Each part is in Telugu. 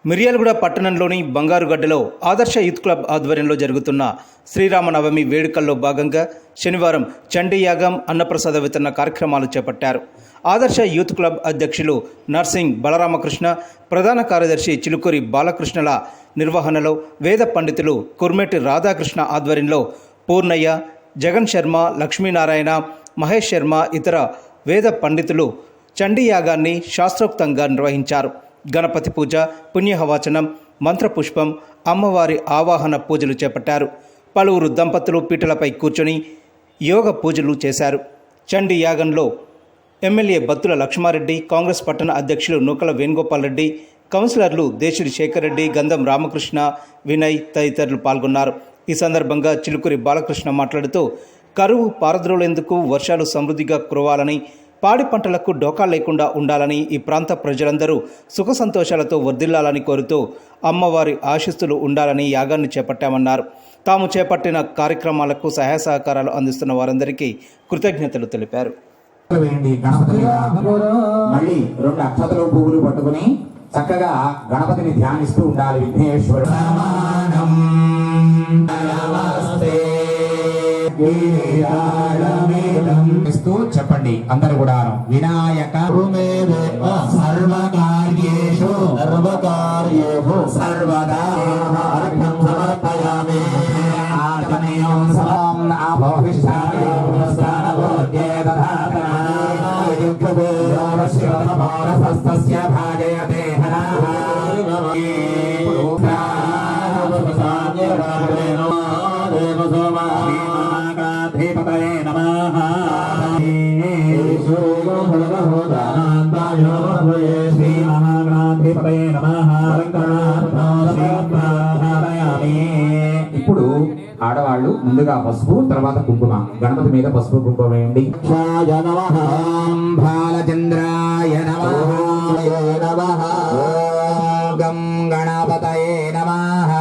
మిర్యాలగూడ పట్టణంలోని బంగారుగడ్డలో ఆదర్శ యూత్ క్లబ్ ఆధ్వర్యంలో జరుగుతున్న శ్రీరామనవమి వేడుకల్లో భాగంగా శనివారం చండీయాగం అన్నప్రసాద వితరణ కార్యక్రమాలు చేపట్టారు. ఆదర్శ యూత్ క్లబ్ అధ్యక్షులు నర్సింగ్ బలరామకృష్ణ, ప్రధాన కార్యదర్శి చిలుకూరి బాలకృష్ణల నిర్వహణలో వేద పండితులు కుర్మెటి రాధాకృష్ణ ఆధ్వర్యంలో పూర్ణయ్య, జగన్ శర్మ, లక్ష్మీనారాయణ, మహేష్ శర్మ ఇతర వేద పండితులు చండీయాగాన్ని శాస్త్రోక్తంగా నిర్వహించారు. గణపతి పూజ, పుణ్యహవాచనం, మంత్రపుష్పం, అమ్మవారి ఆవాహన పూజలు చేపట్టారు. పలువురు దంపతులు పీటలపై కూర్చొని యోగ పూజలు చేశారు. చండీ యాగంలో ఎమ్మెల్యే బత్తుల లక్ష్మారెడ్డి, కాంగ్రెస్ పట్టణ అధ్యక్షులు నూకల వేణుగోపాల్ రెడ్డి, కౌన్సిలర్లు దేశుడి శేఖర్ రెడ్డి, గంధం రామకృష్ణ, వినయ్ తదితరులు పాల్గొన్నారు. ఈ సందర్భంగా చిలుకూరి బాలకృష్ణ మాట్లాడుతూ కరువు పారద్రోలేందుకు వర్షాలు సమృద్ధిగా కురవాలని, పాడి పంటలకు డోకా లేకుండా ఉండాలని, ఈ ప్రాంత ప్రజలందరూ సుఖ సంతోషాలతో వర్ధిల్లాలని కోరుతూ అమ్మవారి ఆశీస్సులు ఉండాలని యాగాన్ని చేపట్టామన్నారు. తాము చేపట్టిన కార్యక్రమాలకు సహాయ సహకారాలు అందిస్తున్న వారందరికీ కృతజ్ఞతలు తెలిపారు. మళ్ళీ 2 అక్షతలు పువ్వులు పట్టుకుని చక్కగా గణపతిని ధ్యానిస్తూ ఉండాలి. విఘ్నేశ్వరుడు చెప్పండి అందరు కూడా. వినాయక సర్వకార్యేషు సర్వదా సమర్పయామి. ఆత్మనేయం సర్వం ఆభవిష్యామి యుద్ధవేదస్య భాజయతే ఇప్పుడు ఆడవాళ్ళు ముందుగా పసుపు, తర్వాత కుంకుమ, గణపతి మీద పసుపు కుంకుమ వేయండి. బాలచంద్రాయ నమః, గం గణపతయే నమః,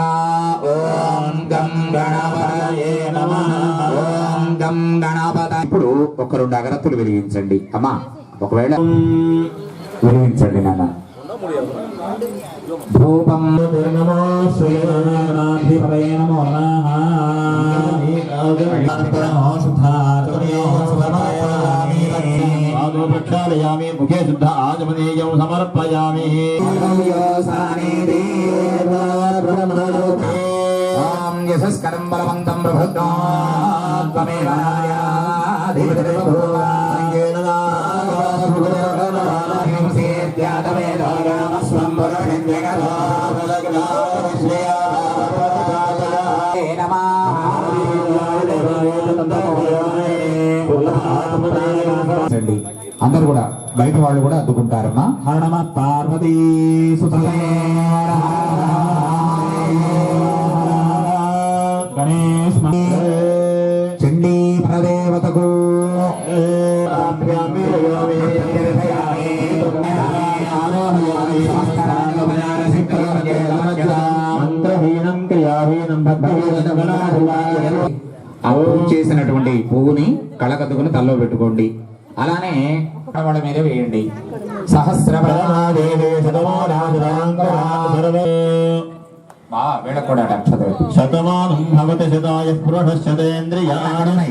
ఓం గం గణపతయే నమః, ఓం గం గణపత. ఇప్పుడు ఒక 2 అగరత్తులు వెలిగించండి. అమ్మా ఒకవేళ వెలిగించండి నాన్న. ధూపం నమో శ్రీనాథాధిపతయే నమో నమః. ప్రక్షాళయామి, ముఖే శుద్ధ ఆచమనీయం సమర్పయామి. ఓం యశస్కరం బలవంతం అందరు కూడా బయట వాళ్ళు కూడా అద్దుకుంటారమ్మా. హరణమ పార్వతీ గణేష్ చండీ ప్రదేవతకు చేసినటువంటి పువ్వుని కళకద్దుకుని తల్లో పెట్టుకోండి. అలానే వాళ్ళ మీద వేయండి. వీళ్ళకు కూడా శతమానం భవతి శతాయ పురుషేంద్రియాణి.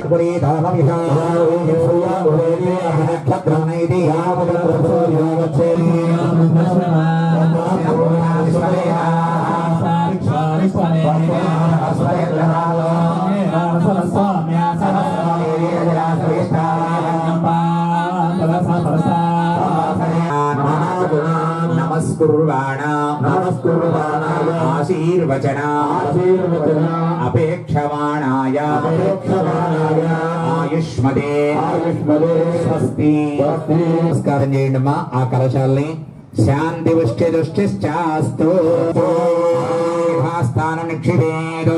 ఆశీర్వచన అపేక్షమాణాయ ఆయుష్మదే స్వస్తి. నమస్కారం చేయండి అమ్మా. ఆ కలశాలని శాంతి వృష్టి దృష్టిశ్చాస్తు. స్థానం నిక్షిపేదో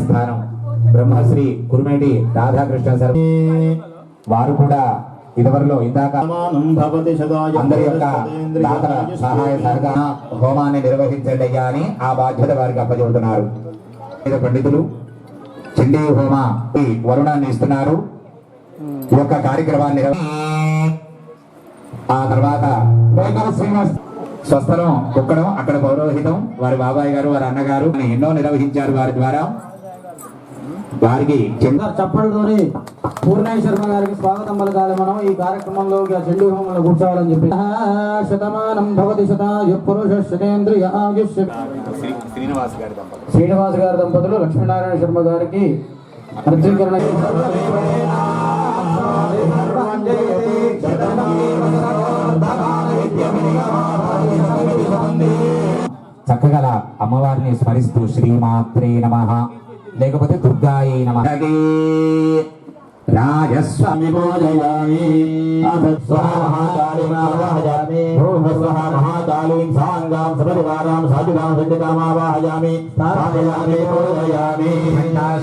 స్థానం బ్రహ్మశ్రీ కురుమేటి రాధాకృష్ణ సార్ వారు కూడా ఇదివరలో ఇందాక అందరి యొక్క దాతల సహాయ సహకార హోమాన్ని నిర్వహించండి అయ్యా అని ఆ బాధ్యత వారికి అప్పచెబుతున్నారు. పండితులు చండీ హోమ వరుణాన్ని ఇస్తున్నారు. ఈ యొక్క కార్యక్రమాన్ని ఆ తర్వాత స్వస్థలం కుక్కడం, అక్కడ పౌరోహితం వారి బాబాయ్ గారు వారి అన్నగారు ఎన్నో నిర్వహించారు. వారి ద్వారా వారికి చప్పటితోని పూర్ణయ్య శర్మ గారికి స్వాగతం పలకాలి. మనం ఈ కార్యక్రమంలో చండీ హోమంలో కూర్చోవాలని చెప్పి శతమానం భవతి శతాయు పురుష శతేంద్రియ ఆయుష్. శ్రీనివాస్ గారి దంపతులు లక్ష్మీనారాయణ శర్మ గారికి ప్రత్యేకరణ చక్కగల అమ్మవారిని స్మరిస్తూ శ్రీమాత్రే నమః లేకపోతే దుర్గాయే నమః. రాజస్వామి పూజయామి మహాకాళీమావాహయామి మహాకాళీం సాంగాం సపరివారాం సాధుగాం సత్యకామావాహయామి స్థాపయామి పూజయామి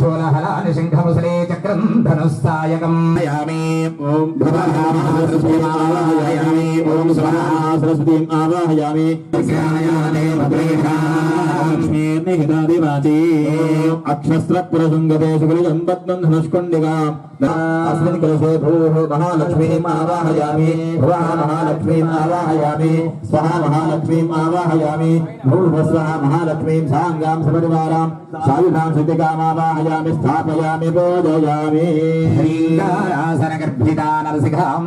శూలహలాని సింహముసలే చక్రం ధనుస్సాయకం యామి. ఓం భవనామః ఆవాహయామి. ఓం స్వహా సరస్వతీం ఆవాహయామి. అక్షస్రపురశృంగదేశులిజం పద్మం ధనుష్కొండిగాం अस्मिन् कलशे भूः महालक्ष्मीम् आवाहयामि. भुवः महालक्ष्मीम् आवाहयामि. स्वहा महालक्ष्मीम् आवाहयामि. भूर्भुवः महालक्ष्मीं साङ्गां सपरिवारां सायुधां सिद्धिकामावाहयामि. स्थापयामि पूजयामि. श्रीङ्गारासनगर्भिता नरसिंहां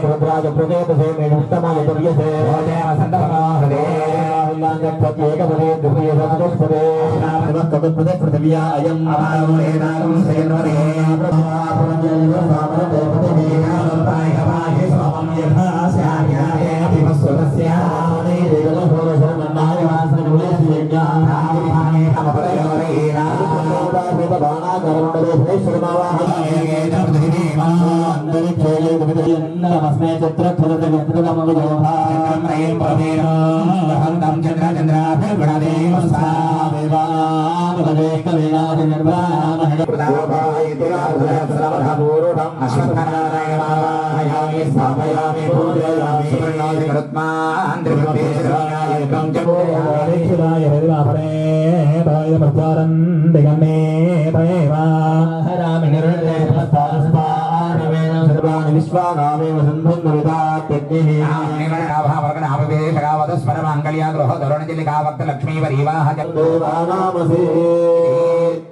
रुद्राज प्रचेतसे मेणुत्तमाय तुर्यसे वसन्तमनोहरे लाञ्जक्ष्येकपदे द्वितीये सप्तपदे नामस्तपदे पृथिव्या अयम् अमारोहेनागं सेन्वरे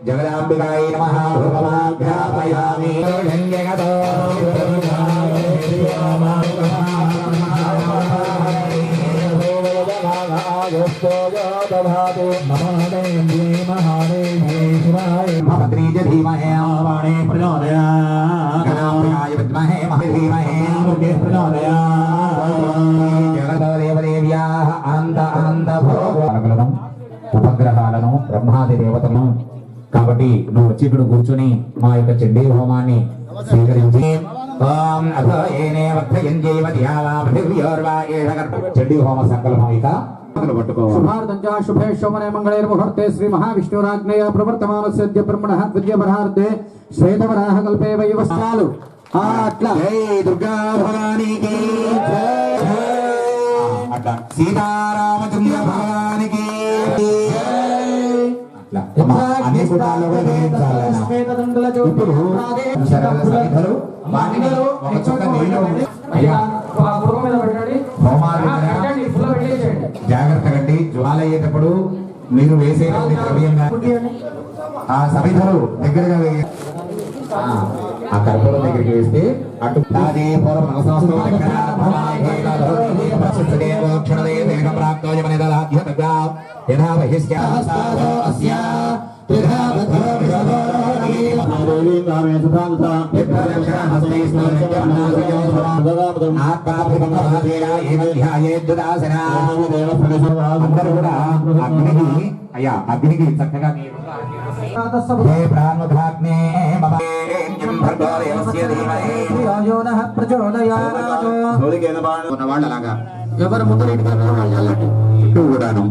जगदाम्बिकायै नमः. भगवाभ्यापयामि. धीमहि वाणे प्रचोदयात्. गणाम्बिकाय विद्महे धीमहि प्रचोदयात्. जगदेवदेव्याः अनन्त अनन्त भोगలను ఉపగ్రహాలను బ్రహ్మాది దేవతలను కాబట్టి నువ్వు వచ్చి ఇక్కడ కూర్చొని మా యొక్క చండీ హోమాన్ని స్వీకరించి చండీ హోమ సంకల్పం ఇక शुभे शोभने मंगले मुहूर्ते श्री महाविष्णुराज्ञया प्रवर्तमानस्य ब्रह्मणः द्वितीयवरार्धे श्वेतवराह कल्पे वैवस्त्रालु అట్లా జై దుర్గా భవానికి అట్లా సీతారామచంద్ర భవానికి అట్లా అన్ని కుటాల్లో కూడా వేయించాలి. ఇప్పుడు సన్నిధులు వాటిని ఒక చుక్క నీళ్ళు జాగ్రత్త కండి. జ్వాల అయ్యేటప్పుడు మీరు వేసే ద్రవ్యంగా ఆ సమిధలు దగ్గరగా ఆ కర్పూరం దగ్గరికి వేస్తే అటు అందరూ కూడా అగ్నికి చక్కగా हे प्राणमुखाग्ने मम भर्गो देवस्य धीमहि धियो नः प्रचोदयात्. ఉన్నవాళ్ళు అలాగా ఎవరు ముందు చుట్టూ కూడాను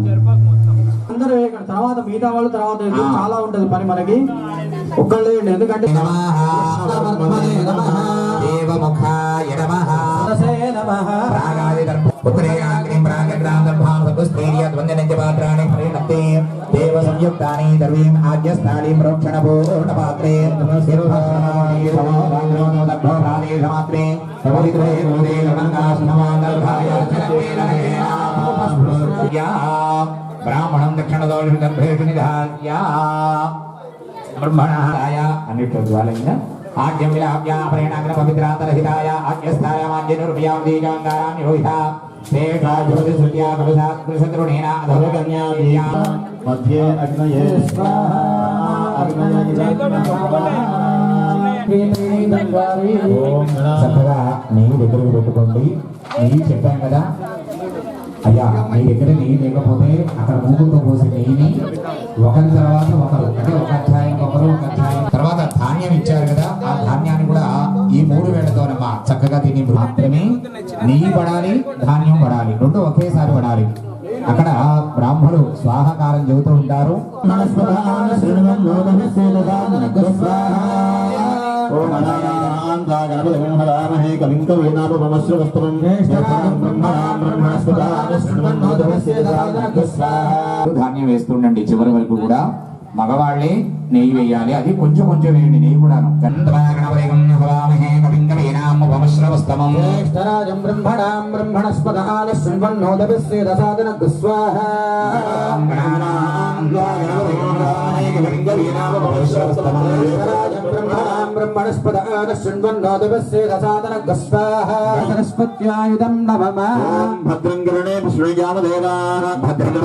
అందరూ ఇక్కడ తర్వాత మిగతా వాళ్ళు తర్వాత ఎందుకు చాలా ఉంటది పని మనకి ఒక్కళ్ళే ఎందుకంటే దేవముఖాయ నమః నమః उत्तरेयाग्निं प्रागग्रामदर्भां सकुस्त्रीयद्वन्द्यनञ्जपात्राणि परिणक्ते देवसंयुक्तानि दर्वीम् आज्यस्थालीं प्रोक्षणपूर्णपात्रे शिरोधामात्रे समुद्रे मूले गमनकास्नमादर्भाय ब्राह्मणं दक्षिणदोषगर्भेषु निधाय ब्रह्मणाय अनिष्टज्वालयेन आज्ञं विलाप्यापरेणाग्न पवित्रातरहिताय आज्ञस्थाय माज्ञनुर्भयां दीजाङ्गारां योहिता शेषा ज्योतिषुत्या कलुषात् कृषद्रुणेन अधोगन्या मध्ये अग्नये स्वाहा చక్కగా నెయ్యి దగ్గరకు పెట్టుకోండి నెయ్యి చెప్పాం కదా అయ్యా మీ దగ్గర నెయ్యి లేకపోతే అక్కడ మూగుతో పోసి నెయ్యిని ఒకరి తర్వాత ఒకరు అంటే ఒక అధ్యాయం ఒకరు ఒక అధ్యాయం తర్వాత ధాన్యం ఇచ్చారు కదా ఆ ధాన్యాన్ని కూడా ఈ 3 వేళ్లతోనమ్మా చక్కగా దీన్ని మాత్రమే నెయ్యి పడాలి ధాన్యం పడాలి రెండు ఒకేసారి పడాలి అక్కడ బ్రాహ్మణులు స్వాహకారం చెబుతూ ఉంటారు ఓం అనాంతా గణపతిం హవామహే కవిం కవీనాపమశ్రవస్తవం ధాన్యం వేస్తుండండి చివరి వరకు కూడా మగవాళ్ళే నెయ్యి వేయాలి అది కొంచెం కొంచెం వేయండి నెయ్యి కూడాను జ్యేష్ఠరాజం బ్రహ్మణాం బ్రహ్మణస్పదాన శృణ్వన్నోదభిస్సేదసాదన గుస్వాహా జ్యేష్ఠరాజం బ్రహ్మణాం బ్రహ్మణస్పదాన శృణ్వన్నోదభిస్సేదసాదన గుస్వాహా సరస్వత్యాయుధం నవమా భద్రం గరుణే శృణుయామదేవాః భద్రం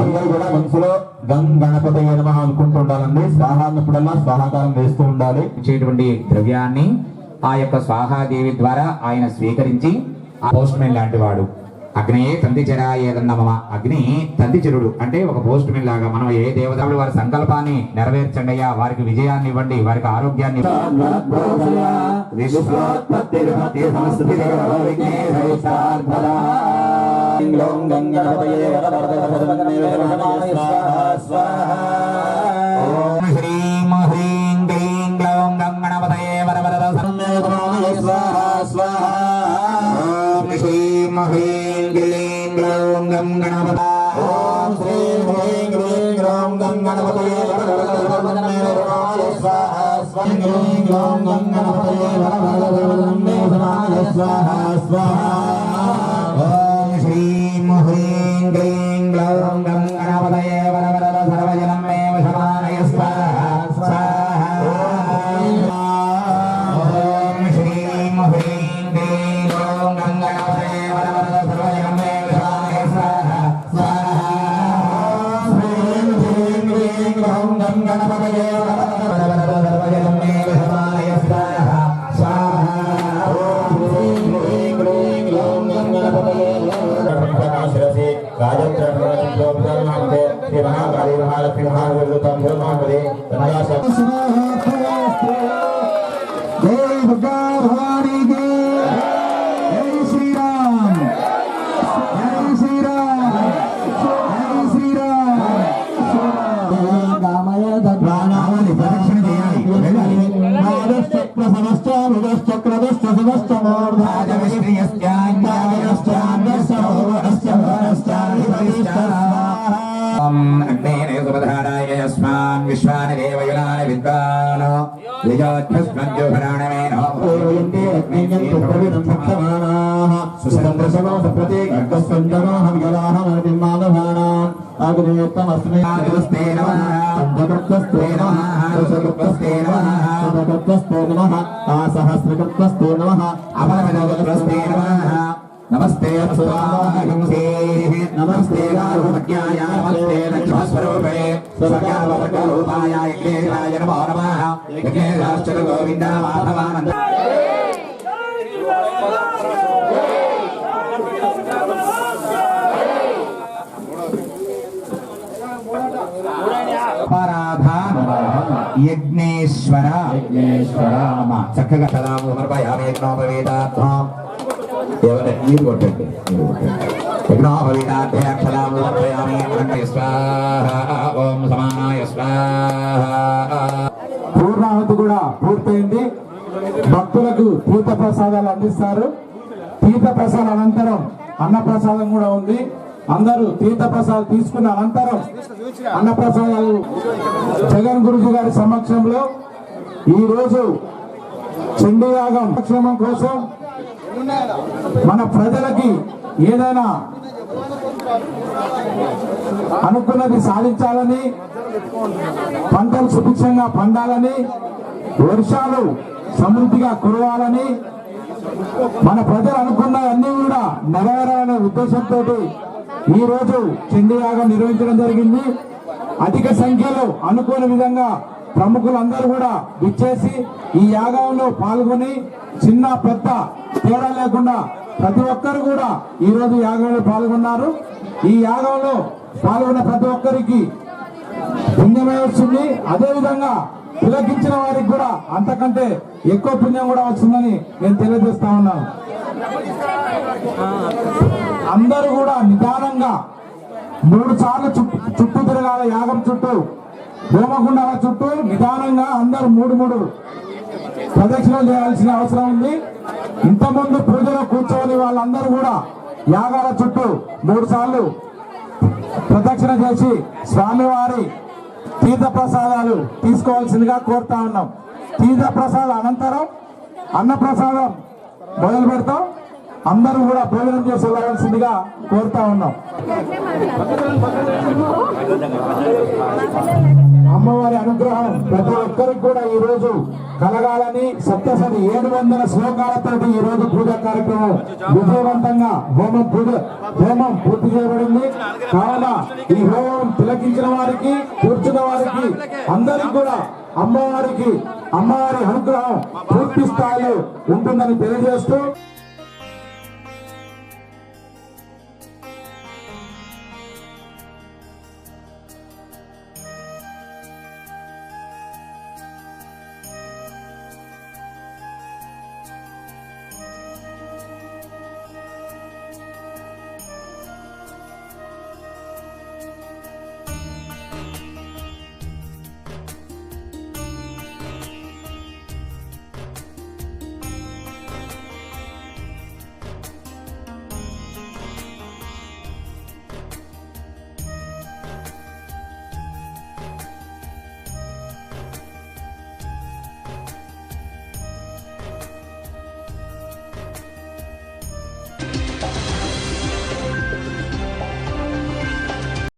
అందరూ కూడా మనసులో గం గణపతి నమః అనుకుంటూ ఉండాలండి. స్వాహ అన్నప్పుడల్లా స్వాహాకారం వేస్తూ ఉండాలి. ఇచ్చేటువంటి ద్రవ్యాన్ని ఆ యొక్క స్వాహాదేవి ద్వారా ఆయన స్వీకరించి పోస్ట్ మ్యాన్ లాంటి వాడు అగ్నియే తందిచరా ఏదన్నా మమ అగ్ని తందిచరుడు అంటే ఒక పోస్ట్ మ్యాన్ లాగా మనం ఏ దేవతలు వారి సంకల్పాన్ని నెరవేర్చండి అయ్యా వారికి విజయాన్ని ఇవ్వండి వారికి ఆరోగ్యాన్ని హ్రీం హ్రీం క్లీం గ్లౌం గం గణపతయే వరవరద శ్రీం హ్రీం క్లీం గ్లౌం గం గణపత ఓం శ్రీం హ్రీం క్లీం గ్లౌం గం గణపతయే వరవరద స్వాహా స్వాహా క్లీం గ్లౌం గం గణపతయే వరవరద స్వాహా స్వాహా ఓం శ్రీం హ్రీం క్లీం గ్లౌం గం గణపతయే వరవరద సర్వజనం మే వశమానయ స్వాహా స్వాహా ఓం శ్రీం హ్రీం క్లీం గ్లౌం గం గణపతయే వరవరద సర్వజనం మే వశమానయ స్వాహా స్వాహా శ్రీం హ్రీం క్లీం గ్లౌం గం గణపతయే వరవరద సర్వజనం మే వశమానయ స్వాహా స్వాహా ఓం శ్రీం హ్రీం క్లీం గ్లౌం గం గణపతయే శిరసి రాజత్రే శ్రీ మహాకాళీ మహాలక్ష్మి మహావిద్యుతం ధర్మాపదే జై దుర్గా భవానీ కి జై శ్రీరామ్ జై శ్రీరామ్ జై శ్రీరామ్ రామయ ప్రాణాలని ప్రదక్షిణ చేయాలి వెళ్ళాలి అగ్నేయసుపధారాయ యస్మాన్ విశ్వాని దేవయునాని విద్వాన్ విజోధ్యస్మద్యోభరాణమేనో సహస్రకృత్వస్తే నమః అపరమిదోగత్వస్తే నమః నమస్తే నమస్తే గారుమజ్ఞాయ నమస్తే లక్ష్మస్వరూపే సర్వవర్గరూపాయ యజ్ఞేశాయ నమో నమః యజ్ఞేశాశ్చ గోవింద మాధవానంద పరాధ యజ్ఞేశ్వర అమ్మ చక్కగా సలాము సమర్పయామి యజ్ఞోపవేదార్థం మీరు కొట్టండి యజ్ఞోపవేదార్థ్యాక్షరాము సమర్పయామి అనంతయ స్వాహ ఓం సమానాయ స్వాహ. పూర్ణాహుతి కూడా పూర్తయింది. భక్తులకు తీర్థ ప్రసాదాలు అందిస్తారు. తీర్థ ప్రసాదం అనంతరం అన్నప్రసాదం కూడా ఉంది. అందరూ తీర్థ ప్రసాదం తీసుకున్న అనంతరం అన్నప్రసాదాలు జగన్ గురుజీ గారి సమక్షంలో ఈ రోజు చండీయాగం సంక్షేమం కోసం మన ప్రజలకి ఏదైనా అనుకున్నది సాధించాలని, పంటలు సుభిక్షంగా పండాలని, వర్షాలు సమృద్ధిగా కురవాలని, మన ప్రజలు అనుకున్నవన్నీ కూడా నెరవేరాలనే ఉద్దేశంతో ఈ రోజు చండీయాగం నిర్వహించడం జరిగింది. అధిక సంఖ్యలో అనుకోని విధంగా ప్రముఖులందరూ కూడా విచ్చేసి ఈ యాగంలో పాల్గొని చిన్న పెద్ద తేడా లేకుండా ప్రతి ఒక్కరు కూడా ఈ రోజు యాగంలో పాల్గొన్నారు. ఈ యాగంలో పాల్గొన్న ప్రతి ఒక్కరికి పుణ్యమే వస్తుంది. అదేవిధంగా తిలకించిన వారికి కూడా అంతకంటే ఎక్కువ పుణ్యం కూడా వస్తుందని నేను తెలియజేస్తా ఉన్నాను. అందరూ కూడా నిదానంగా 3 సార్లు చుట్టూ తిరగాల. యాగం చుట్టూ, హోమగుండాల చుట్టూ నిదానంగా అందరూ 3 ప్రదక్షిణలు చేయాల్సిన అవసరం ఉంది. ఇంతకుముందు పూజలో కూర్చొని వాళ్ళందరూ కూడా యాగాల చుట్టూ 3 సార్లు ప్రదక్షిణ చేసి స్వామివారి తీర్థ ప్రసాదాలు తీసుకోవాల్సిందిగా కోరుతా ఉన్నాం. తీర్థ ప్రసాదం అనంతరం అన్నప్రసాదం మొదలు పెడతాం. అందరూ కూడా భోజనం చేసి వెళ్ళవలసిందిగా కోరుతా ఉన్నాం. అమ్మవారి అనుగ్రహం ప్రతి ఒక్కరికి కూడా ఈ రోజు కలగాలని సప్తసతి 700 శ్లోకాలతో ఈ రోజు పూజా కార్యక్రమం విజయవంతంగా హోమం పూర్తి చేయబడింది. కావున ఈ హోమం తిలకించిన వారికి, కూర్చున్న వారికి అందరికి కూడా అమ్మవారి అనుగ్రహం పూర్తి స్థాయిలో ఉంటుందని తెలియజేస్తూ